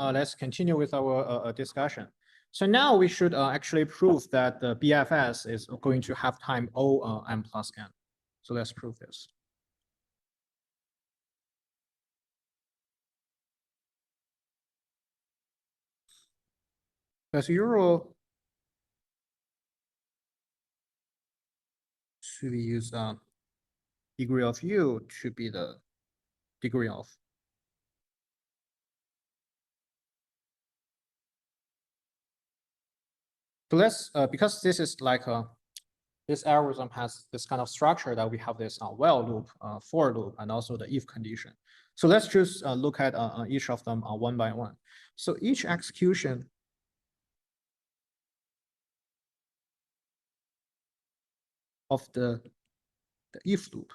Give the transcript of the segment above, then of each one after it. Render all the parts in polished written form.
let's continue with our discussion. So now we should actually prove that the BFS is going to have time O m plus n. So let's prove this. As usual, should we use degree of U to be the degree of. So let's, because this is like this algorithm has this kind of structure that we have this while loop, for loop, and also the if condition. So let's just look at each of them one by one. So each execution of the if loop.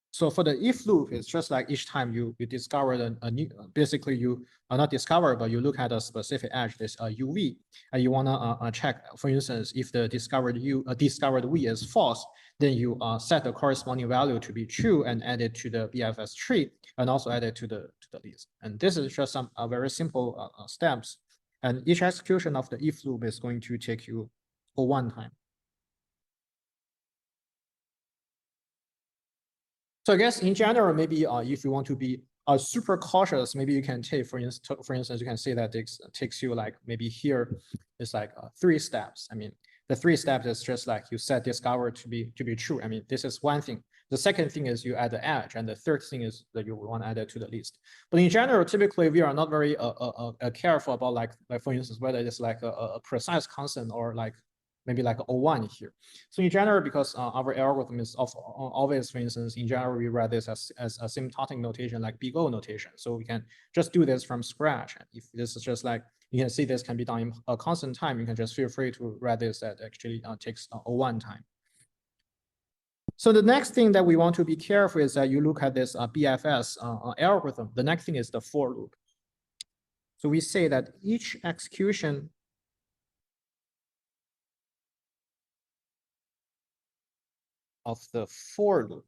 So for the if loop, it's just like each time you discover a new, basically you are not discover, but you look at a specific edge, this UV, and you wanna check, for instance, if the discovered V is false, then you set the corresponding value to be true and add it to the BFS tree, and also add it to the list. And this is just some very simple steps. And each execution of the if loop is going to take you one time. So I guess in general, maybe if you want to be super cautious, maybe you can take, for instance, you can say that it takes you like maybe here is like 3 steps. I mean, the 3 steps is just like you set discover to be true. I mean, this is one thing. The second thing is you add the edge, and the third thing is that you want to add it to the list. But in general, typically we are not very careful about like for instance whether it's like a precise constant or like maybe like O1 here. So in general, because our algorithm is always, for instance, in general, we write this as asymptotic notation, like big O notation. So we can just do this from scratch. And if this is just like, you can see this can be done in a constant time, you can just feel free to write this that actually takes O1 time. So the next thing that we want to be careful is that you look at this BFS algorithm. The next thing is the for loop. So we say that each execution of the for loop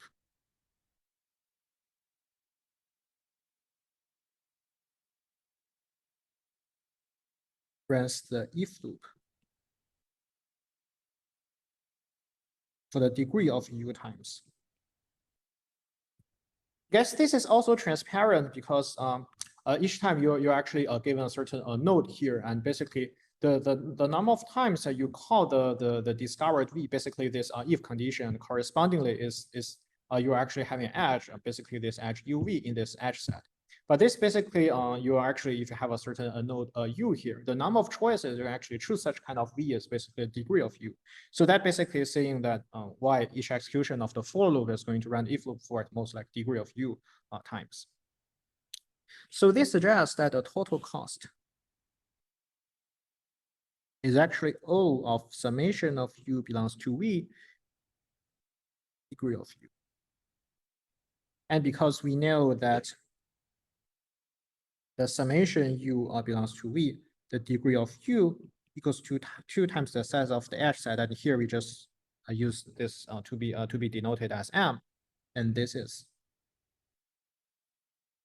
runs the if loop for the degree of U times. I guess this is also transparent because each time you're actually given a certain node here, and basically the number of times that you call the discovered V, basically this if condition correspondingly is you're actually having an edge, basically this edge UV in this edge set. But this basically you are actually, if you have a certain node U here, the number of choices you actually choose such kind of V is basically the degree of U. So that basically is saying that why each execution of the for loop is going to run if loop for at most like degree of U times. So this suggests that the total cost is actually O of summation of U belongs to V degree of U. And because we know that the summation U belongs to V, the degree of U equals to 2 times the size of the edge set. And here we just use this to be denoted as M, and this is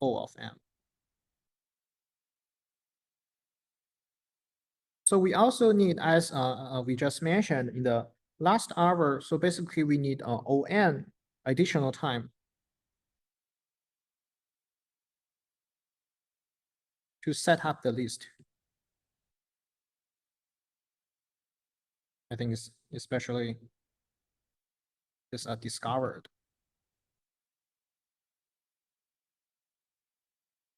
O of M. So we also need, as we just mentioned in the last hour, so basically we need ON additional time to set up the list. I think it's especially this discovered.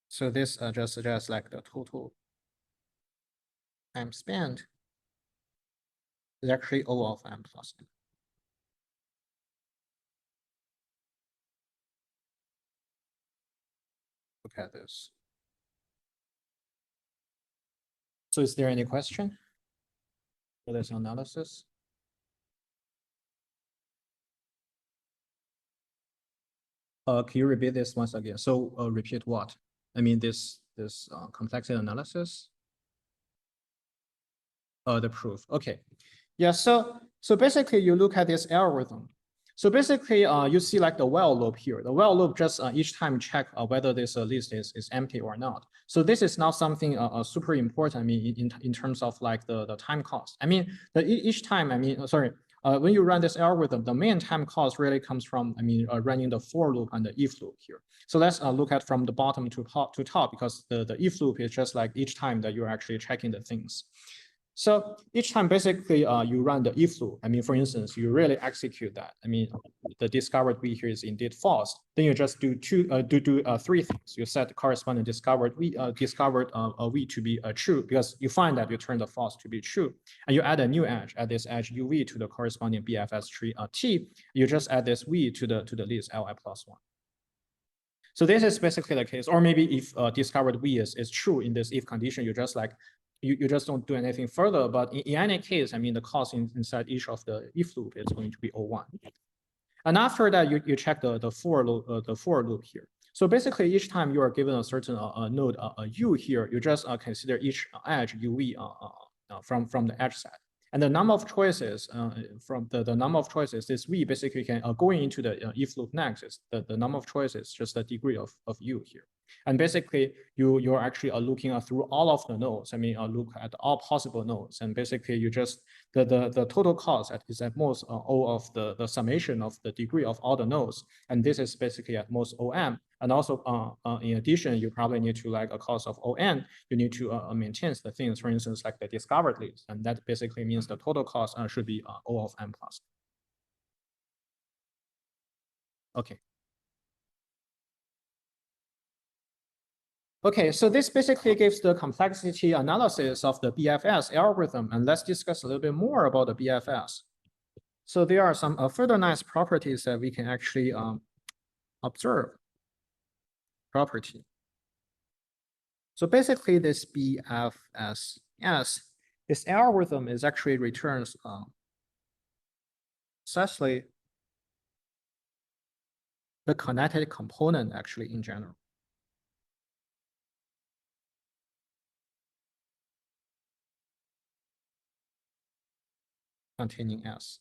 So this just suggests like the total time spent is actually O of M plus N. Look at this. So is there any question for this analysis? Can you repeat this once again? So repeat what? I mean this complexity analysis. The proof. Okay. Yeah. So basically, you look at this algorithm. So basically, you see like the while loop here. The while loop just each time check whether this list is empty or not. So this is not something super important. I mean, in terms of like the time cost. I mean, each time. I mean, sorry. When you run this algorithm, the main time cost really comes from, I mean, running the for loop and the if loop here. So let's look at from the bottom to top because the if loop is just like each time that you're actually checking the things. So each time basically you run the if loop. I mean, for instance, you really execute that. I mean, the discovered v here is indeed false. Then you just do three things. You set the corresponding discovered v to be true because you find that you turn the false to be true, and you add a new edge. Add this edge uv to the corresponding BFS tree t. You just add this v to the list li plus 1. So this is basically the case. Or maybe if discovered v is true in this if condition, you just like you just don't do anything further. But in any case, I mean, the cost inside each of the if loop is going to be O1. And after that, you check the for loop here. So basically, each time you are given a certain node u here, you just consider each edge uv from the edge set. And the number of choices from the number of choices, this v basically can going into the if loop next is the number of choices, just the degree of u here. And basically, you're actually looking through all of the nodes. I mean, look at all possible nodes, and basically you just the total cost is at most O of the summation of the degree of all the nodes, and this is basically at most OM. And also, in addition, you probably need to like a cost of ON. You need to maintain the things, for instance, like the discovered list, and that basically means the total cost should be O of M plus. Okay. Okay, so this basically gives the complexity analysis of the BFS algorithm, and let's discuss a little bit more about the BFS. So there are some further nice properties that we can actually observe. Property. So basically this BFS, this algorithm is actually returns precisely the kinetic component actually in general. Containing S.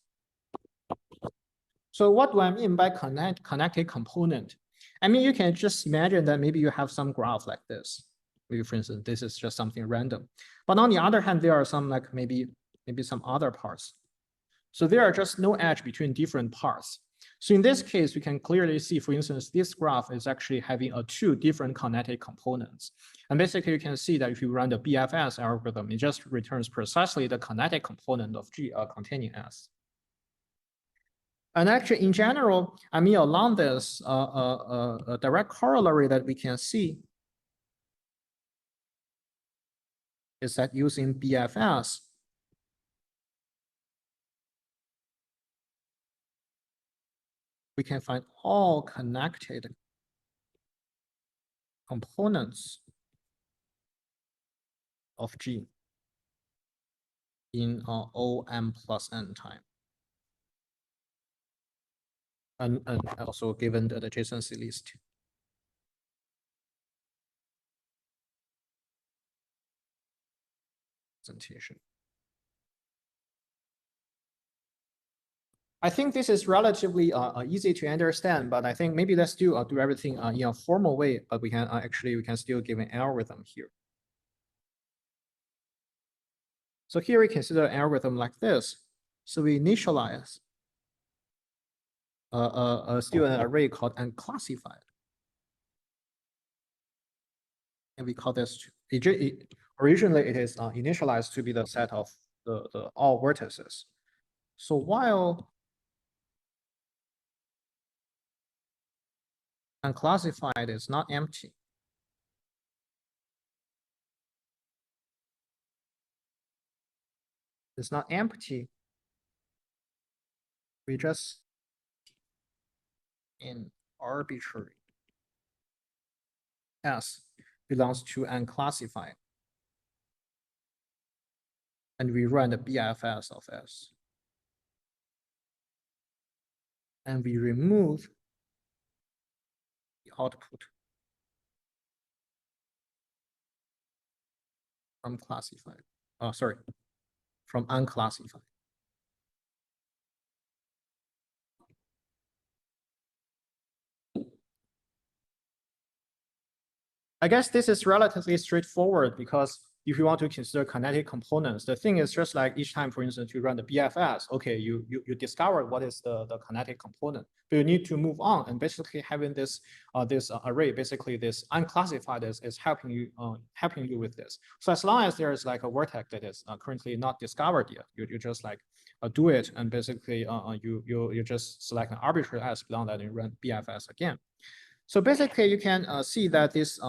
So what do I mean by connected component? I mean, you can just imagine that maybe you have some graph like this. Maybe for instance, this is just something random. But on the other hand, there are some like maybe some other parts. So there are just no edge between different parts. So in this case, we can clearly see, for instance, this graph is actually having two different kinetic components. And basically you can see that if you run the BFS algorithm, it just returns precisely the kinetic component of G containing S. And actually, in general, I mean, along this a direct corollary that we can see is that using BFS, we can find all connected components of G in OM plus N time. And also given the adjacency list. Presentation. I think this is relatively easy to understand, but I think maybe let's do everything in a formal way, but we can we can still give an algorithm here. So here we consider an algorithm like this. So we initialize still an array called unclassified. And we call this, originally it is initialized to be the set of the all vertices. So while unclassified is not empty, it's not empty, we just in arbitrary S belongs to unclassified. And we run the BFS of S. And we remove the output from classified. Oh, sorry, from unclassified. I guess this is relatively straightforward because if you want to consider kinetic components, the thing is just like each time, for instance, you run the BFS, okay, you discover what is the kinetic component, but you need to move on, and basically having this array, basically this unclassified is helping you with this. So as long as there is like a vertex that is currently not discovered yet, you just like do it, and basically you just select an arbitrary s beyond that and run BFS again. So basically, you can see that this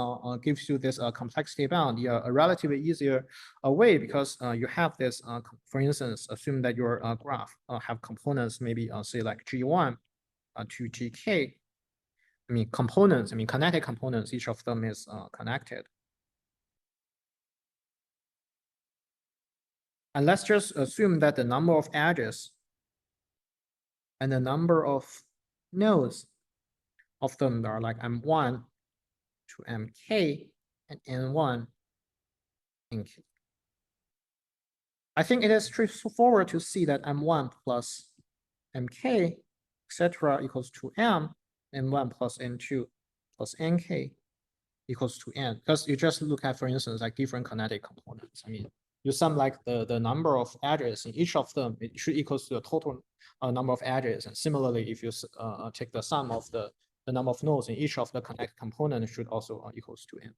gives you this complexity bound, a relatively easier way because you have this, for instance, assume that your graph have components, maybe say like G1 to GK. I mean, components, I mean, kinetic components, each of them is connected. And let's just assume that the number of edges and the number of nodes of them are like M1 to MK and N1 NK. I think it is straightforward to see that M1 plus MK, etc. equals to M, N1 plus N2 plus NK equals to N. Because you just look at, for instance, like different kinetic components. I mean, you sum like the number of edges in each of them, it should equals to the total number of edges. And similarly, if you take the sum of the number of nodes in each of the connected components, should also equals to N.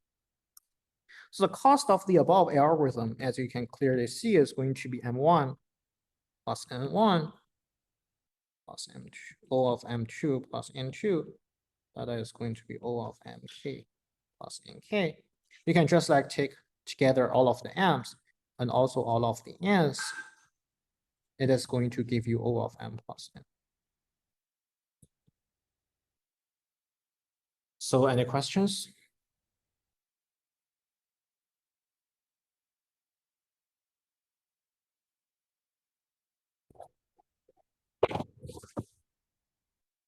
So the cost of the above algorithm, as you can clearly see, is going to be M1 plus N1 plus M2, O of M2 plus N2. That is going to be O of MK plus NK. You can just like take together all of the M's and also all of the N's. It is going to give you O of M plus N. So any questions?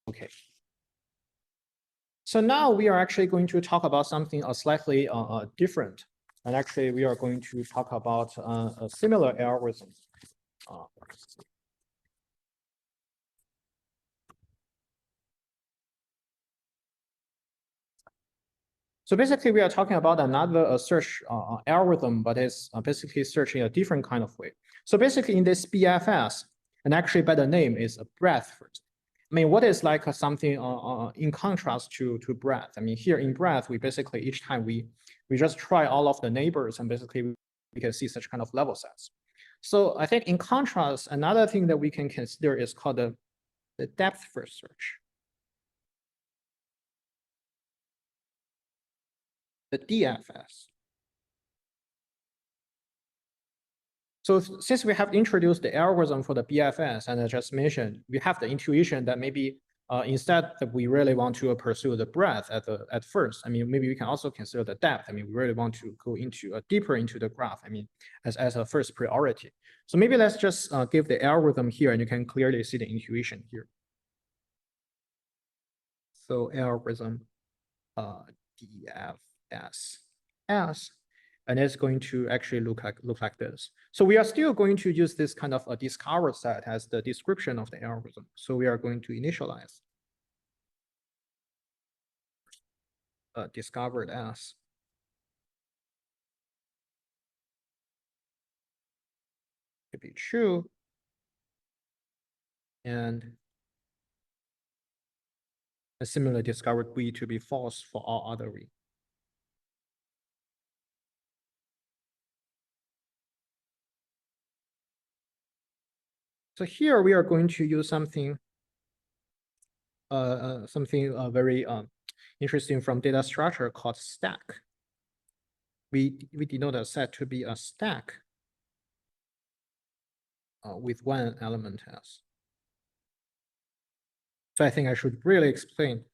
Okay. So now we are actually going to talk about something slightly different. And actually, we are going to talk about a similar algorithm. So basically, we are talking about another search algorithm, but it's basically searching a different kind of way. So basically, in this BFS, and actually by the name is a breadth first. I mean, what is like something in contrast to breadth? I mean, here in breadth, we basically each time we just try all of the neighbors, and basically we can see such kind of level sets. So I think in contrast, another thing that we can consider is called the depth first search. The DFS. So since we have introduced the algorithm for the BFS, and I just mentioned, we have the intuition that maybe instead that we really want to pursue the breadth at first. I mean, maybe we can also consider the depth. I mean, we really want to go into deeper into the graph. I mean, as a first priority. So maybe let's just give the algorithm here, and you can clearly see the intuition here. So algorithm DFS S. And it's going to actually look like this. So we are still going to use this kind of a discover set as the description of the algorithm. So we are going to initialize discovered as to be true, and a similar discovered B to be false for all other V. So here we are going to use something very interesting from data structure called stack. We denote a set to be a stack with one element as. So I think I should really explain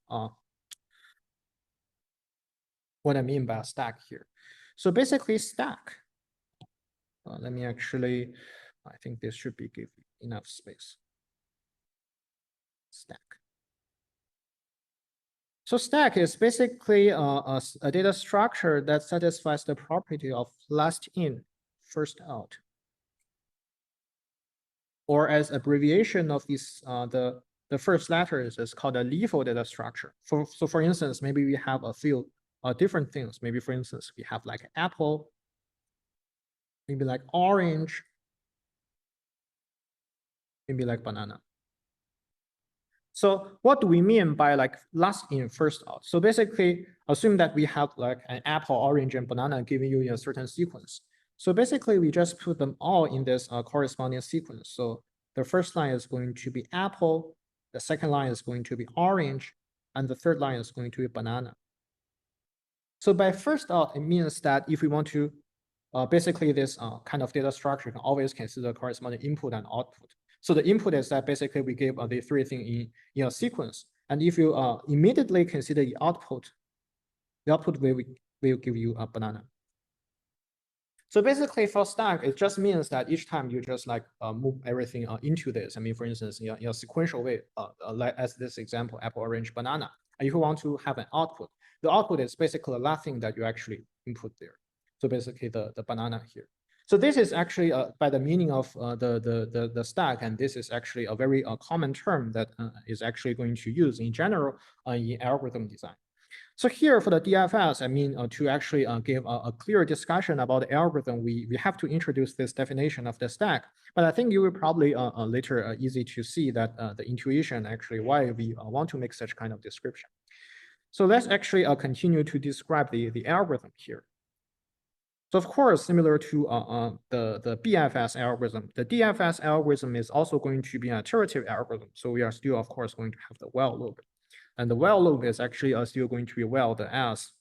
what I mean by a stack here. So basically stack, let me actually, I think this should be give enough space. Stack. So stack is basically a data structure that satisfies the property of last in, first out. Or as abbreviation of these, the first letters is called a LIFO data structure. So for instance, maybe we have a few different things. Maybe for instance, we have like apple, maybe like orange, maybe like banana. So what do we mean by like last in, first out? So basically, assume that we have like an apple, orange, and banana giving you a certain sequence. So basically, we just put them all in this corresponding sequence. So the first line is going to be apple, the second line is going to be orange, and the third line is going to be banana. So by first out, it means that if we want to, basically this kind of data structure can always consider corresponding input and output. So the input is that basically we give the three things in a sequence. And if you immediately consider the output will give you a banana. So basically for stack, it just means that each time you just like move everything into this. I mean, for instance, in a sequential way, like as this example, apple, orange, banana. And if you want to have an output, the output is basically the last thing that you actually input there. So basically the banana here. So this is actually by the meaning of the stack, and this is actually a very common term that is actually going to use in general in algorithm design. So here for the DFS, I mean, to actually give a clear discussion about the algorithm, we have to introduce this definition of the stack. But I think you will probably later easy to see that the intuition actually why we want to make such kind of description. So let's actually continue to describe the algorithm here. So of course, similar to the BFS algorithm, the DFS algorithm is also going to be an iterative algorithm. So we are still, of course, going to have the while loop. And the while loop is actually still going to be while the S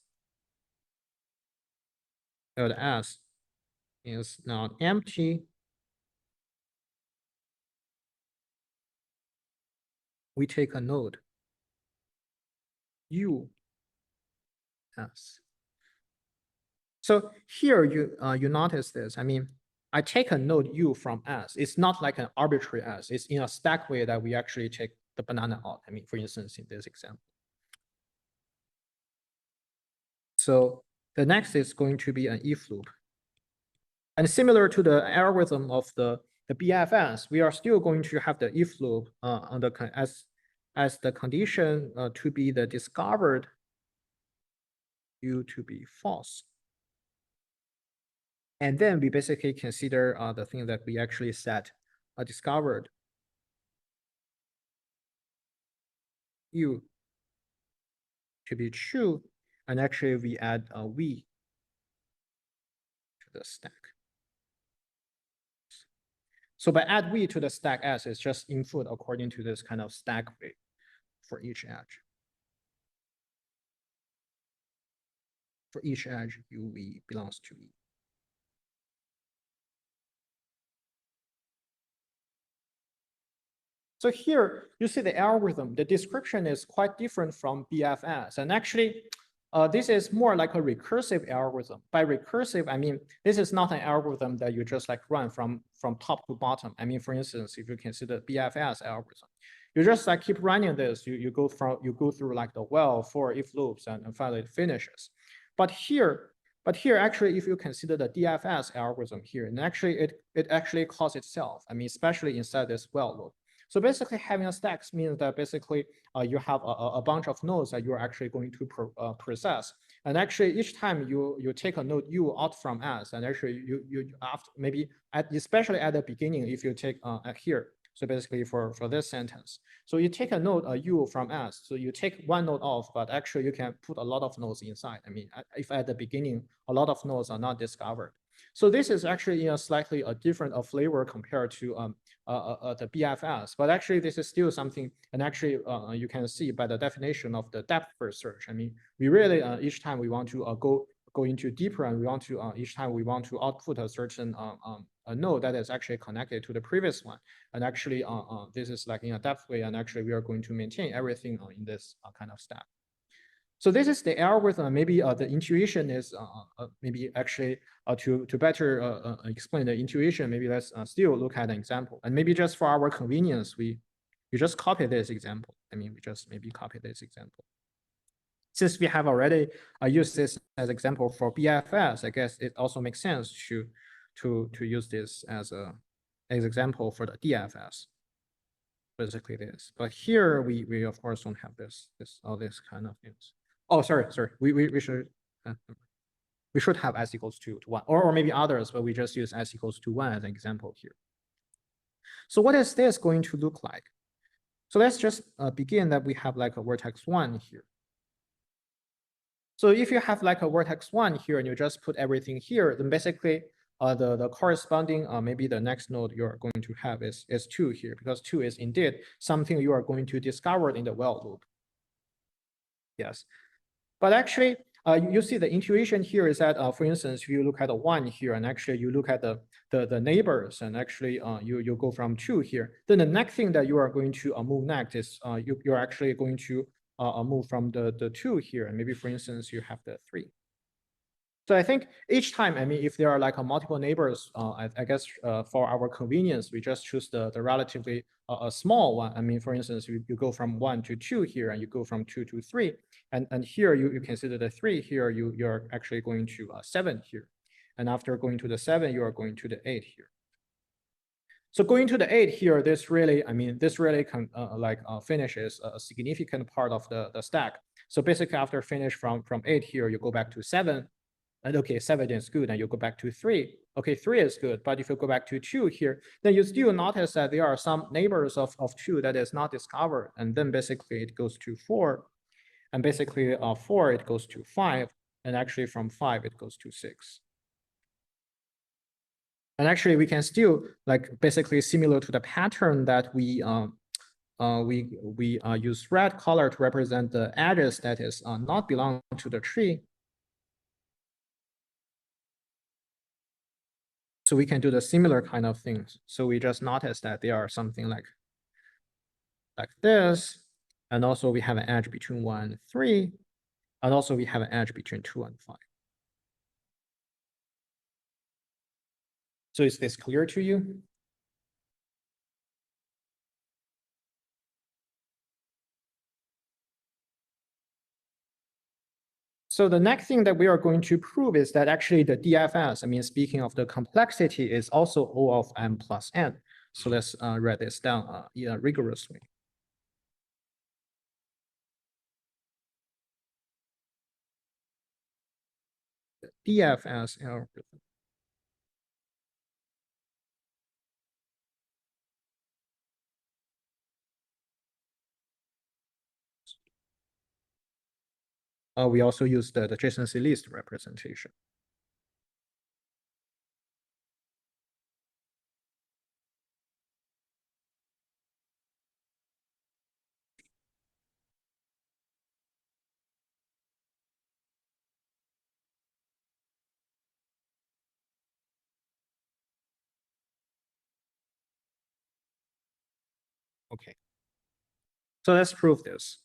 is not empty. We take a node U S. So here you notice this. I mean, I take a node U from S. It's not like an arbitrary S. It's in a stack way that we actually take the banana out. I mean, for instance, in this example. So the next is going to be an if loop. And similar to the algorithm of the BFS, we are still going to have the if loop on the as the condition to be the discovered U to be false. And then we basically consider the thing that we actually set discovered U to be true. And actually we add a V to the stack. So by add V to the stack S, it's just input according to this kind of stack way for each edge. For each edge, UV belongs to E. So here you see the algorithm, the description is quite different from BFS. And actually, this is more like a recursive algorithm. By recursive, I mean, this is not an algorithm that you just like run from top to bottom. I mean, for instance, if you consider BFS algorithm, you just like keep running this, you go through like the while, for, if loops, and finally it finishes. But here actually, if you consider the DFS algorithm here, and actually it actually calls itself, I mean, especially inside this while loop. So basically having a stacks means that basically you have a bunch of nodes that you're actually going to process. And actually each time you take a node U out from S, and actually you after maybe especially at the beginning, if you take here, so basically for this sentence. So you take a node U from S, so you take one node off, but actually you can put a lot of nodes inside. I mean, if at the beginning, a lot of nodes are not discovered. So this is actually in a slightly different flavor compared to the BFS, but actually this is still something, and actually you can see by the definition of the depth first search. I mean, we really each time we want to go into deeper, and we want to each time we want to output a certain a node that is actually connected to the previous one, and actually this is like in a depth way, and actually we are going to maintain everything in this kind of stack. So this is the algorithm. Maybe the intuition is maybe actually to better explain the intuition. Maybe let's still look at an example, and maybe just for our convenience, we just copy this example. I mean, we just maybe copy this example. Since we have already used this as example for BFS, I guess it also makes sense to use this as example for the DFS. Basically this, but here we of course don't have this all this kind of things. Oh, sorry. We should We should have s equals to 1, or maybe others, but we just use s equals to 1 as an example here. So what is this going to look like? So let's just begin that we have like a vertex 1 here. So if you have like a vertex 1 here and you just put everything here, then basically the corresponding maybe the next node you're going to have is 2 here, because 2 is indeed something you are going to discover in the while loop. Yes. But actually, you see the intuition here is that, for instance, if you look at a 1 here, and actually you look at the neighbors, and actually you go from 2 here, then the next thing that you are going to move next is you're actually going to move from the 2 here, and maybe, for instance, you have the 3. So I think each time, I mean, if there are like a multiple neighbors, I guess for our convenience, we just choose the relatively a small one. I mean, for instance, you go from 1 to 2 here, and you go from 2 to 3, and here you consider the 3 here, you're actually going to 7 here, and after going to the 7, you are going to the 8 here. So going to the 8 here, this really, I mean, this really can finishes a significant part of the stack. So basically, after finish from 8 here, you go back to 7. And okay, 7 is good, and you go back to 3. Okay, 3 is good, but if you go back to 2 here, then you still notice that there are some neighbors of 2 that is not discovered, and then basically it goes to 4, and basically 4 it goes to 5, and actually from 5 it goes to 6. And actually we can still like basically similar to the pattern that we use red color to represent the edges that is not belong to the tree. So we can do the similar kind of things. So we just notice that there are something like this. And also we have an edge between 1 and 3. And also we have an edge between 2 and 5. So is this clear to you? So the next thing that we are going to prove is that actually the DFS, I mean, speaking of the complexity, is also O of m plus n. So let's write this down rigorously. The DFS algorithm. We also use the adjacency list representation. Okay. So let's prove this.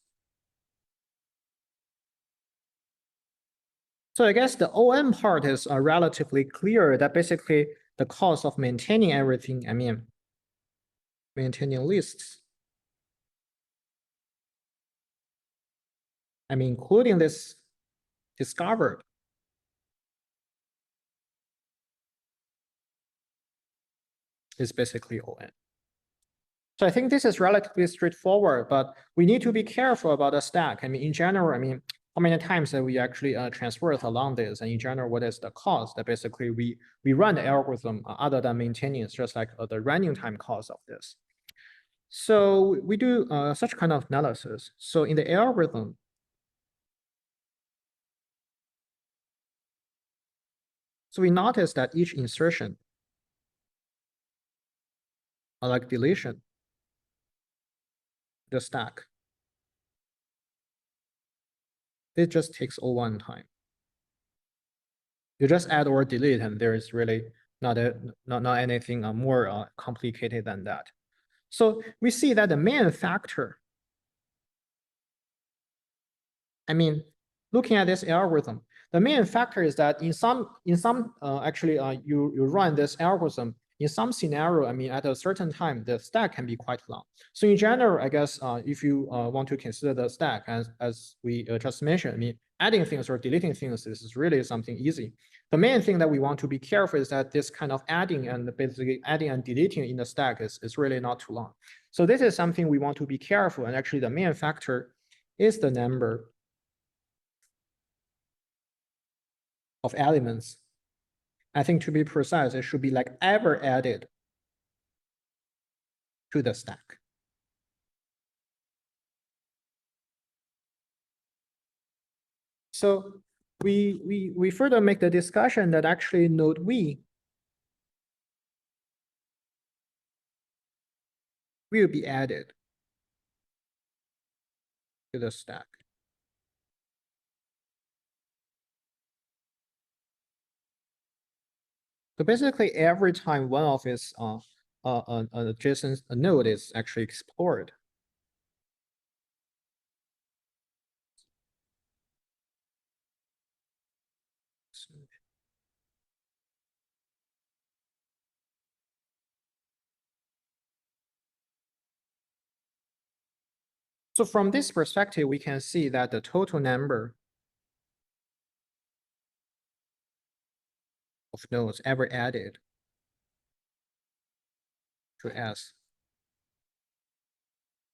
So I guess the OM part is relatively clear that basically the cost of maintaining everything, I mean, maintaining lists, I mean, including this discovered, is basically OM. So I think this is relatively straightforward, but we need to be careful about the stack. I mean, in general, I mean, how many times that we actually transverse along this, and in general, what is the cost that basically we run the algorithm other than maintaining, it's just like the running time cost of this. So we do such kind of analysis. So in the algorithm, so we notice that each insertion, like deletion, the stack, it just takes O1 time. You just add or delete, and there is really not anything more complicated than that. So we see that the main factor, I mean, looking at this algorithm, the main factor is that in some actually you run this algorithm in some scenario, I mean, at a certain time, the stack can be quite long. So in general, I guess if you want to consider the stack as we just mentioned, I mean, adding things or deleting things, this is really something easy. The main thing that we want to be careful is that this kind of adding and basically adding and deleting in the stack is really not too long. So this is something we want to be careful. And actually the main factor is the number of elements. I think to be precise, it should be like ever added to the stack. So we further make the discussion that actually node V will be added to the stack. So basically, every time one of its an adjacent node is actually explored. So from this perspective, we can see that the total number of nodes ever added to S,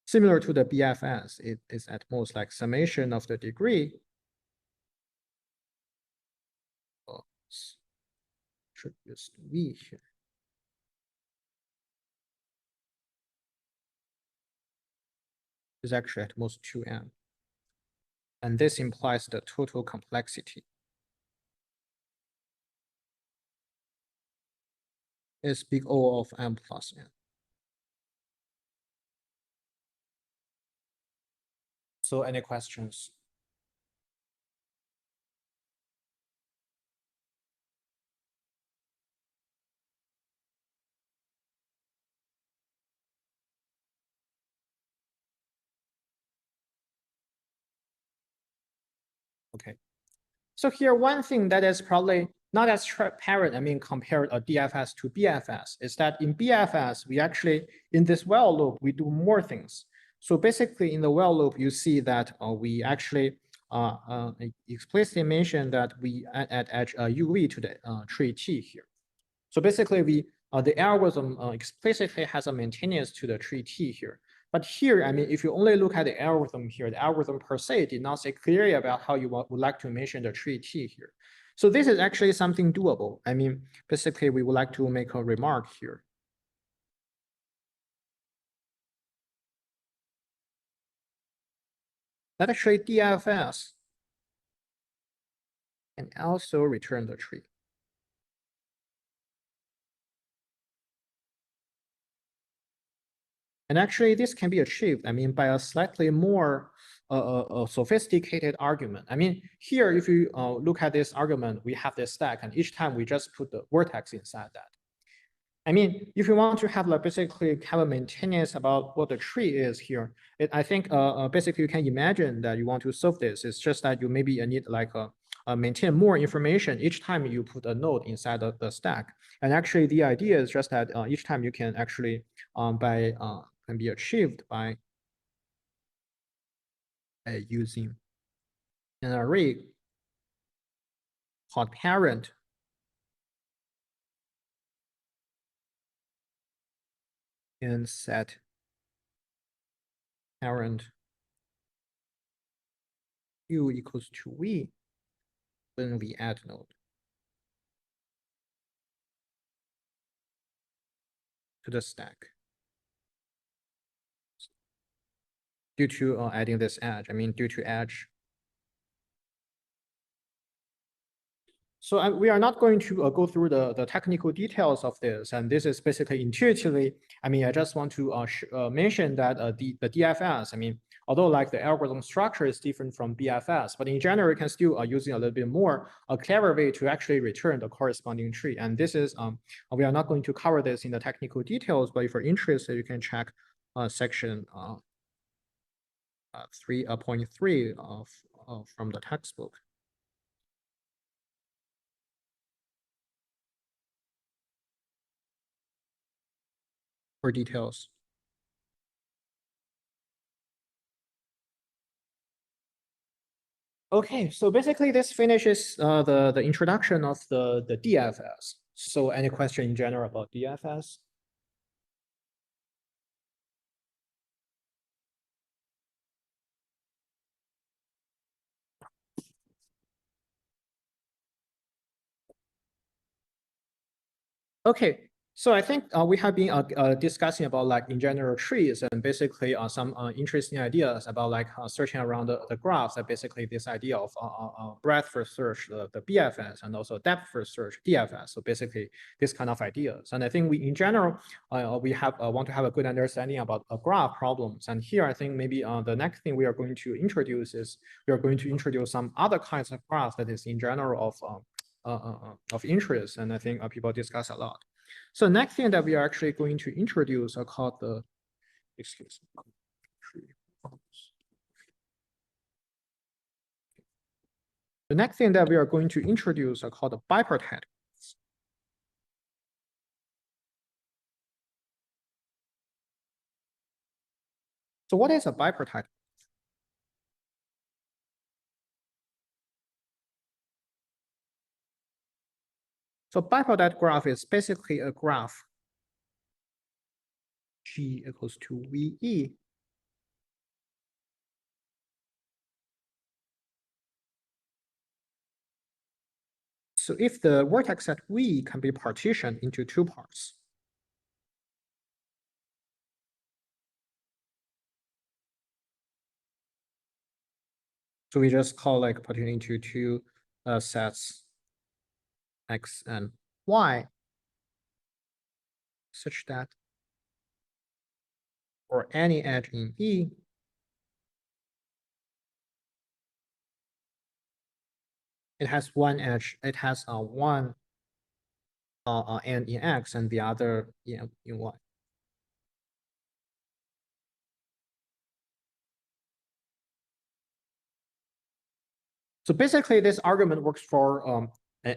similar to the BFS, it is at most like summation of the degree. Should use V here. Is actually at most 2m. And this implies the total complexity is big O of m plus n. So any questions? Okay. So here, one thing that is probably not as transparent, I mean, compared a DFS to BFS, is that in BFS, we actually, in this while loop, we do more things. So basically, in the while loop, you see that we actually explicitly mention that we add edge UV to the tree T here. So basically, the algorithm explicitly has a maintenance to the tree T here. But here, I mean, if you only look at the algorithm here, the algorithm per se did not say clearly about how you would like to mention the tree T here. So this is actually something doable. I mean, basically, we would like to make a remark here. That actually DFS can also return the tree. And actually, this can be achieved, I mean, by a slightly more sophisticated argument. I mean, here, if you look at this argument, we have this stack, and each time we just put the vertex inside that. I mean, if you want to have like basically have a maintenance about what the tree is here, I think basically you can imagine that you want to solve this. It's just that you maybe need like maintain more information each time you put a node inside of the stack. And actually, the idea is just that each time you can actually can be achieved by using an array called parent and set parent u equals to v when we add node to the stack due to adding this edge. I mean, due to edge. So we are not going to go through the technical details of this, and this is basically intuitively. I mean, I just want to mention that the DFS. I mean, although like the algorithm structure is different from BFS, but in general, you can still using a little bit more a clever way to actually return the corresponding tree. And this is we are not going to cover this in the technical details, but if you're interested, you can check section 3.3 of from the textbook for details. Okay, so basically this finishes the introduction of the DFS. So any question in general about DFS? Okay, so I think we have been discussing about like in general trees and basically some interesting ideas about like searching around the graphs. That basically this idea of breadth first search, the BFS, and also depth first search, DFS. So basically this kind of ideas. And I think we in general we have want to have a good understanding about graph problems. And here I think maybe the next thing we are going to introduce is we are going to introduce some other kinds of graphs that is in general of interest, and I think people discuss a lot. So next thing that we are actually going to introduce are called the, excuse me. The next thing that we are going to introduce are called the bipartite. So what is a bipartite? So bipartite graph is basically a graph G equals to VE. So if the vertex at V can be partitioned into two parts. So we just call like partitioning into two sets X and Y such that for any edge in E, it has one edge, it has one end in X and the other in Y. So basically this argument works for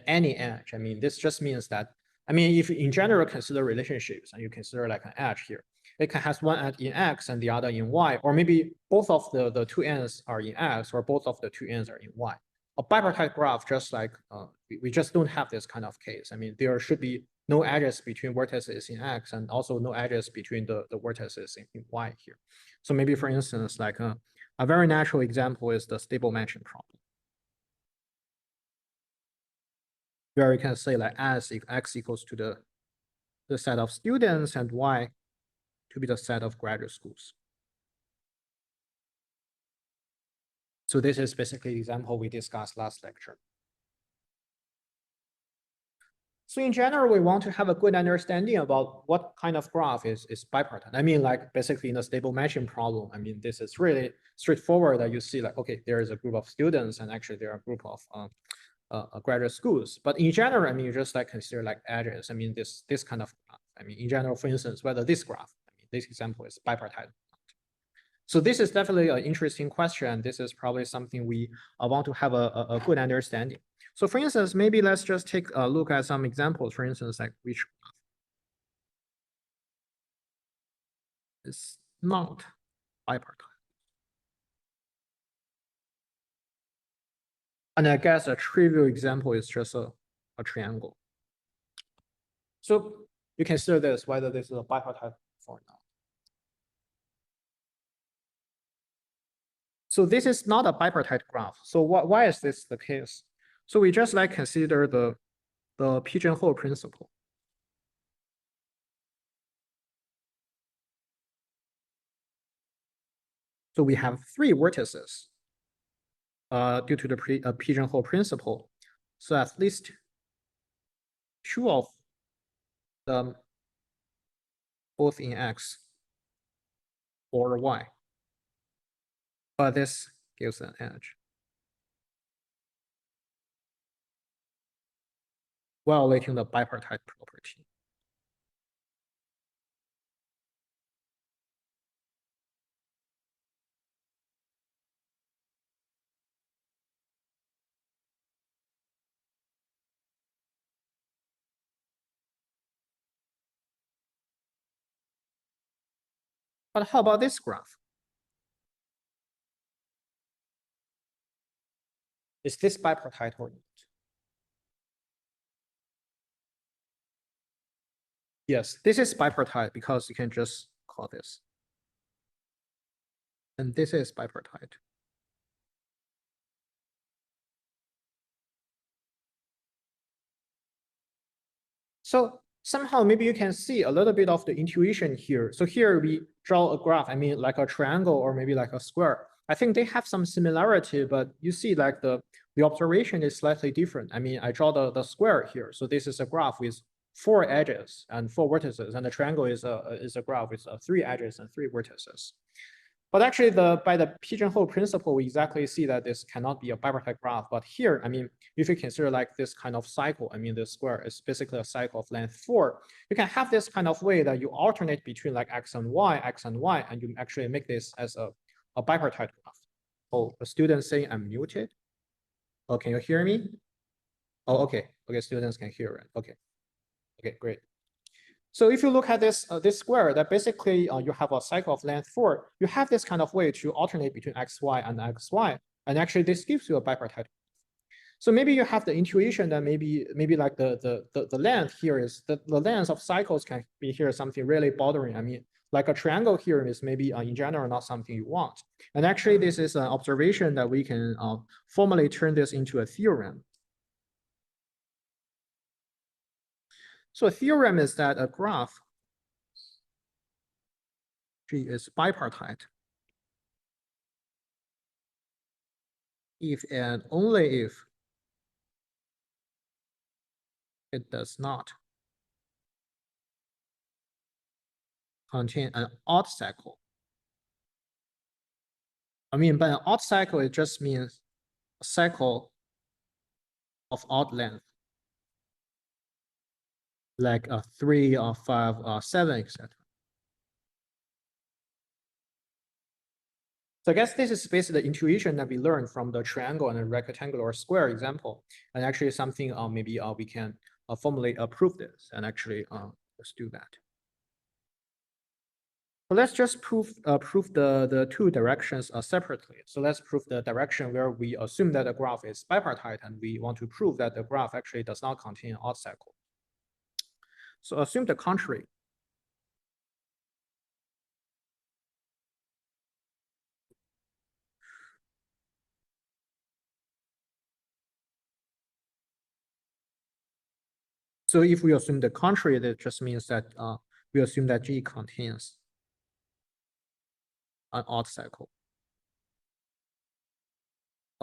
any edge. I mean, this just means that, I mean, if you in general consider relationships and you consider like an edge here, it can has one end in X and the other in Y, or maybe both of the two ends are in X or both of the two ends are in Y. A bipartite graph, just like we just don't have this kind of case. I mean, there should be no edges between vertices in X and also no edges between the vertices in Y here. So maybe for instance, like a very natural example is the stable mention problem, where we can say like as if X equals to the set of students and Y to be the set of graduate schools. So this is basically the example we discussed last lecture. So in general, we want to have a good understanding about what kind of graph is bipartite. I mean, like basically in a stable matching problem, I mean, this is really straightforward that you see like, okay, there is a group of students and actually there are a group of graduate schools. But in general, I mean, you just like consider like edges. I mean, this kind of graph. I mean, in general, for instance, whether this graph, I mean, this example is bipartite. So this is definitely an interesting question. This is probably something we want to have a good understanding. So for instance, maybe let's just take a look at some examples. For instance, like which graph is not bipartite. And I guess a trivial example is just a triangle. So you consider this, whether this is a bipartite or not. So this is not a bipartite graph. So why is this the case? So we just like consider the pigeonhole principle. So we have three vertices due to the pigeonhole principle. So at least two of them both in X or Y. But this gives an edge, violating the bipartite property. But how about this graph? Is this bipartite or not? Yes, this is bipartite because you can just call this. And this is bipartite. So somehow maybe you can see a little bit of the intuition here. So here we draw a graph, I mean, like a triangle or maybe like a square. I think they have some similarity, but you see like the observation is slightly different. I mean, I draw the square here. So this is a graph with 4 edges and 4 vertices, and the triangle is a graph with 3 edges and 3 vertices. But actually, by the pigeonhole principle, we exactly see that this cannot be a bipartite graph. But here, I mean, if you consider like this kind of cycle, I mean, the square is basically a cycle of length 4. You can have this kind of way that you alternate between like x and y, and you actually make this as a bipartite graph. Oh, a student saying I'm muted. Oh, can you hear me? Oh, okay. Okay, students can hear it. Okay. Okay, great. So if you look at this this square, that basically you have a cycle of length 4. You have this kind of way to alternate between xy and xy, and actually this gives you a bipartite. So maybe you have the intuition that maybe like the length here is the length of cycles can be here something really bothering. I mean, like a triangle here is maybe in general not something you want. And actually, this is an observation that we can formally turn this into a theorem. So a theorem is that a graph G is bipartite if and only if it does not contain an odd cycle. I mean, by an odd cycle, it just means a cycle of odd length, like a 3 or 5 or 7, etc. So I guess this is basically the intuition that we learned from the triangle and the rectangular or square example. And actually something maybe we can formally prove this, and actually let's do that. So let's just prove the 2 directions separately. So let's prove the direction where we assume that the graph is bipartite, and we want to prove that the graph actually does not contain an odd cycle. So assume the contrary. So if we assume the contrary, that just means that we assume that G contains an odd cycle.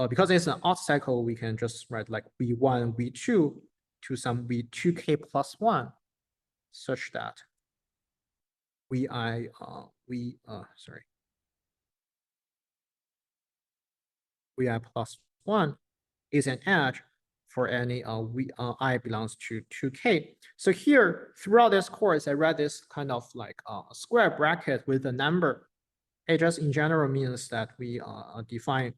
Because it's an odd cycle, we can just write like V1, V2 to some V2K plus 1, such that Vi plus 1 is an edge for any I belongs to 2K. So here, throughout this course, I read this kind of like a square bracket with a number. It just in general means that we define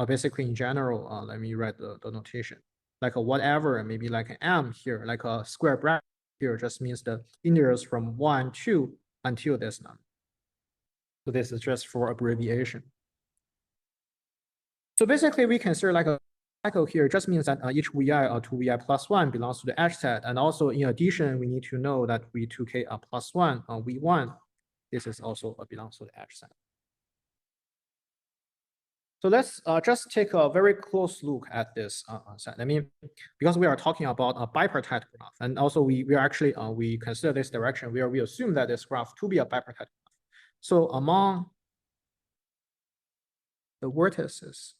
basically in general, let me write the notation. Like a whatever, maybe like an M here, like a square bracket here just means the integers from 1, 2 until this number. So this is just for abbreviation. So basically we consider like a cycle here just means that each Vi or 2Vi plus 1 belongs to the edge set. And also in addition, we need to know that V2K plus 1 V1, this is also belongs to the edge set. So let's just take a very close look at this set. I mean, because we are talking about a bipartite graph, and also we are actually we consider this direction where we assume that this graph to be a bipartite graph. So among the vertices,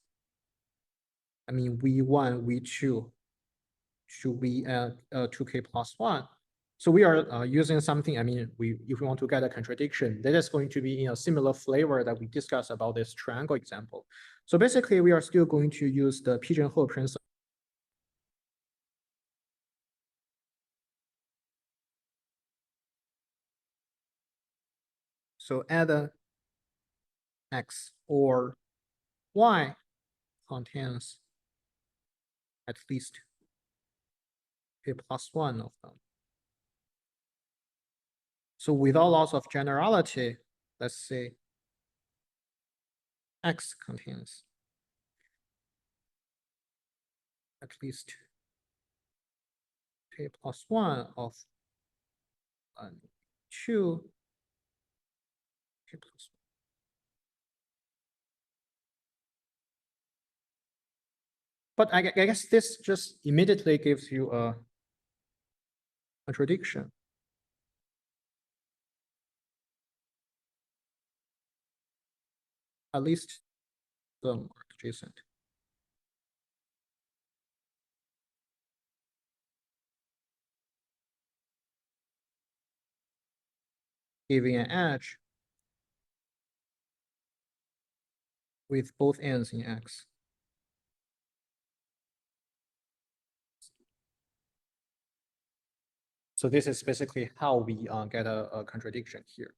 I mean V1, V2 should be 2K plus 1. So we are using something, I mean, if we want to get a contradiction, that is going to be in a similar flavor that we discussed about this triangle example. So basically, we are still going to use the pigeonhole principle. So either X or Y contains at least a plus 1 of them. So without loss of generality, let's say X contains at least a plus 1 of 2 k plus 1. But I guess this just immediately gives you a contradiction. At least them are adjacent. Giving an edge with both ends in X. So this is basically how we get a contradiction here.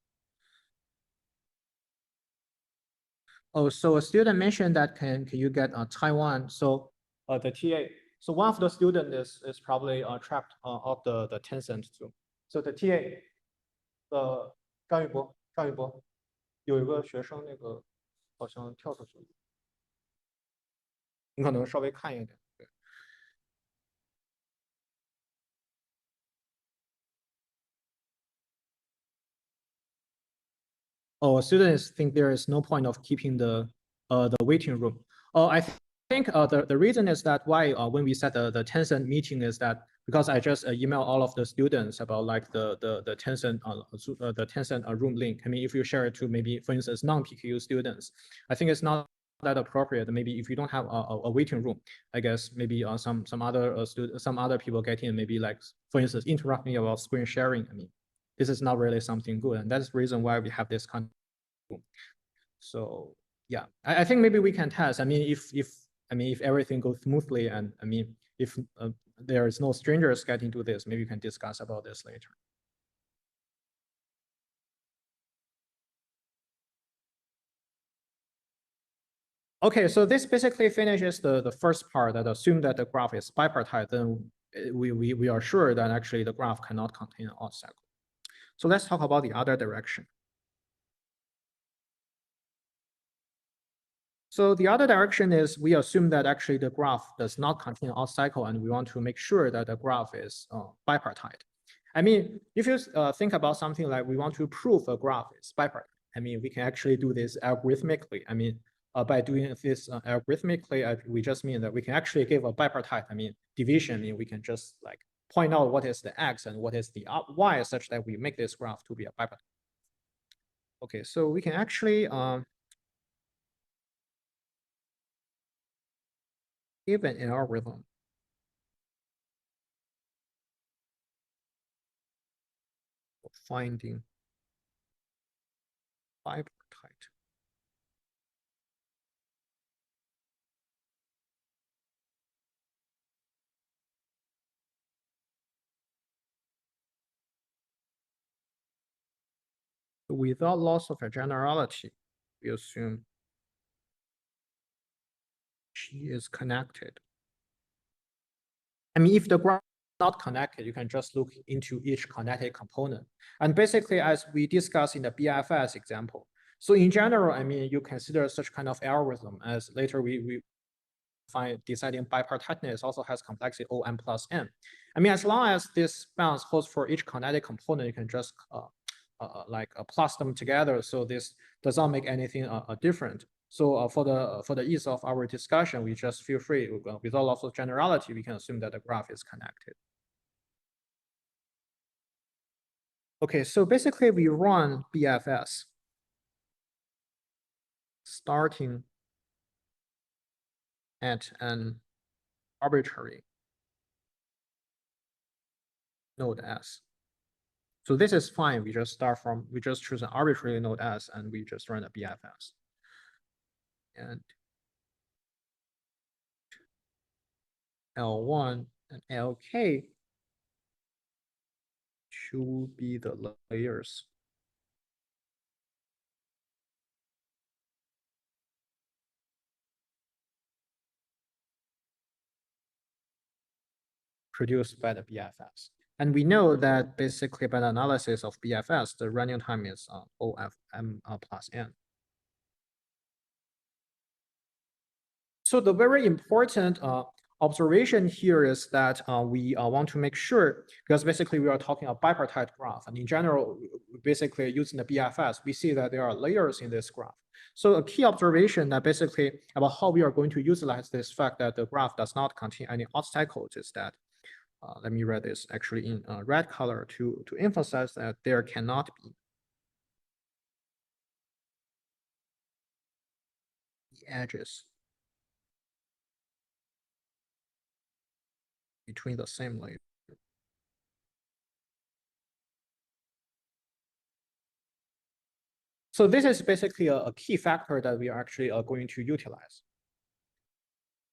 Oh, so a student mentioned that can you get Taiwan? So the TA. So one of the student is probably trapped of the Tencent Zoom. So the TA 张玉博有一个学生那个好像跳出去了，你可能稍微看一点。对。Oh, students think there is no point of keeping the waiting room. Oh, I think the reason is that why when we set the Tencent meeting is that because I just email all of the students about like the Tencent room link. I mean, if you share it to maybe for instance non-PKU students, I think it's not that appropriate. Maybe if you don't have a waiting room, I guess maybe some other some other people get in, maybe like for instance interrupt me about screen sharing. I mean, this is not really something good, and that's the reason why we have this kind of. So yeah, I think maybe we can test. I mean, if everything goes smoothly, and I mean, if there is no strangers getting to this, maybe we can discuss about this later. Okay, so this basically finishes the first part that assume that the graph is bipartite, then we are sure that actually the graph cannot contain an odd cycle. So let's talk about the other direction. So the other direction is we assume that actually the graph does not contain an odd cycle, and we want to make sure that the graph is bipartite. I mean, if you think about something like we want to prove a graph is bipartite, I mean, we can actually do this algorithmically. I mean, by doing this algorithmically, we just mean that we can actually give a bipartite, I mean, division. I mean, we can just like point out what is the x and what is the y such that we make this graph to be a bipartite. Okay, so we can actually give an algorithm for finding bipartite. Without loss of a generality, we assume G is connected. I mean, if the graph is not connected, you can just look into each connected component. And basically, as we discussed in the BFS example, so in general, I mean, you consider such kind of algorithm as later we find deciding bipartiteness also has complexity O(n) plus n. I mean, as long as this bounds holds for each connected component, you can just plus them together. So this does not make anything different. So for the ease of our discussion, we just feel free without loss of generality, we can assume that the graph is connected. Okay, so basically we run BFS starting at an arbitrary node S. So this is fine. We just choose an arbitrary node S and we just run a BFS. And L1 and LK should be the layers. Produced by the BFS. And we know that basically by the analysis of BFS, the running time is OFM plus N. So the very important observation here is that we want to make sure, because basically we are talking a bipartite graph, and in general, basically using the BFS, we see that there are layers in this graph. So a key observation that basically about how we are going to utilize this fact that the graph does not contain any obstacles is that let me write this actually in red color to emphasize that there cannot be edges between the same layer. So this is basically a key factor that we are actually going to utilize.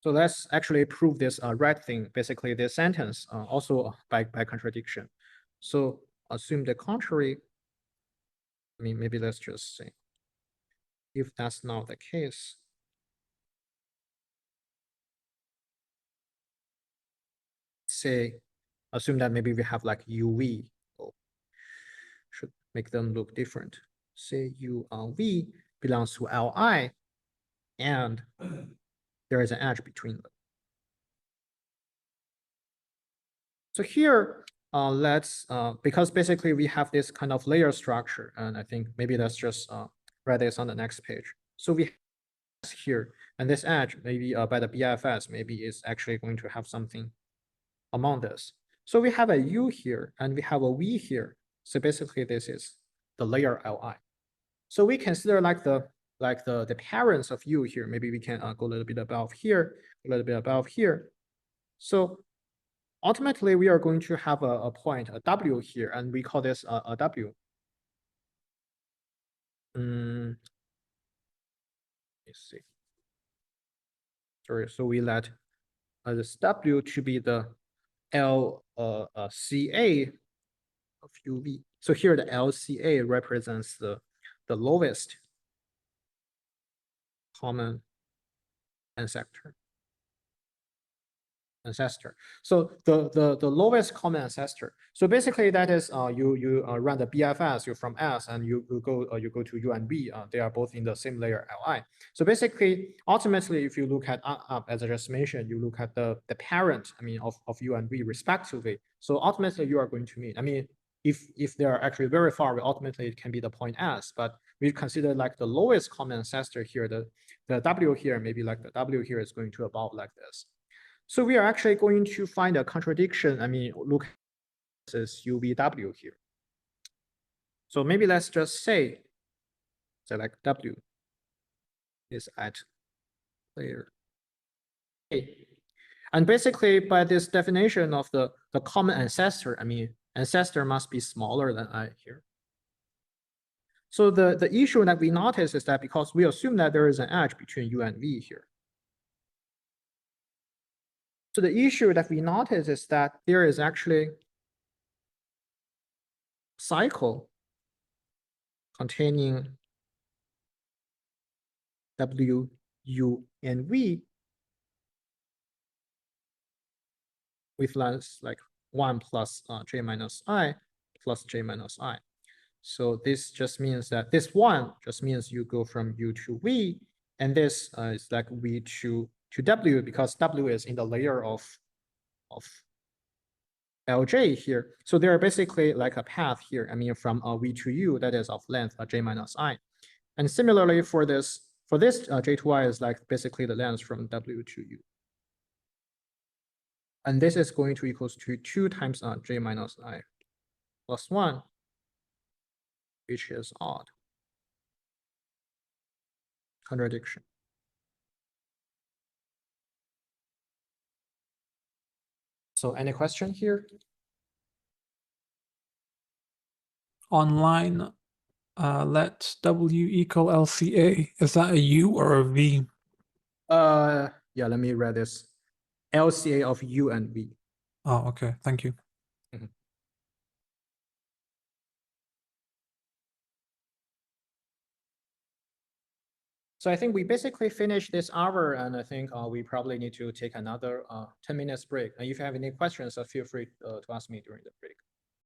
So let's actually prove this red thing, basically this sentence also by contradiction. So assume the contrary. I mean, maybe let's just say, if that's not the case, say, assume that maybe we have like UV, oh, should make them look different. Say UV belongs to Li, and there is an edge between them. So here, let's, because basically we have this kind of layer structure, and I think maybe let's just write this on the next page. So we have here, and this edge, maybe by the BFS, maybe is actually going to have something among this. So we have a U here, and we have a V here. So basically this is the layer Li. So we consider like the parents of U here. Maybe we can go a little bit above here, a little bit above here. So ultimately, we are going to have a point, a W here, and we call this a W. Let's see. Sorry, so we let this W to be the LCA of UV. So here the LCA represents the lowest common ancestor. So the lowest common ancestor. So basically that is you run the BFS, you're from S, and you go to U and B. They are both in the same layer Li. So basically, ultimately, if you look at as I just mentioned, you look at the parent, I mean, of U and B respectively. So ultimately, you are going to meet. I mean, if they are actually very far away, ultimately it can be the point S. But we consider like the lowest common ancestor here, the W here, maybe like the W here is going to evolve like this. So we are actually going to find a contradiction. I mean, look at this UVW here. So maybe let's just say, select W is at layer A. And basically by this definition of the common ancestor, I mean, ancestor must be smaller than I here. So the issue that we notice is that because we assume that there is an edge between U and V here. So the issue that we notice is that there is actually cycle containing W, U, and V with length like 1 plus j minus I plus j minus I. So this just means that this one just means you go from U to V, and this is like V to W because W is in the layer of Lj here. So there are basically like a path here. I mean, from V to U that is of length j minus I. And similarly for this j to I is like basically the length from W to U. And this is going to equals to 2 times j minus I plus 1, which is odd. Contradiction. So any question here? Online, let W equal LCA. Is that a U or a V? Yeah, let me read this. LCA of U and V. Oh, okay. Thank you. So I think we basically finished this hour, and I think we probably need to take another 10 minutes break. And if you have any questions, feel free to ask me during the break.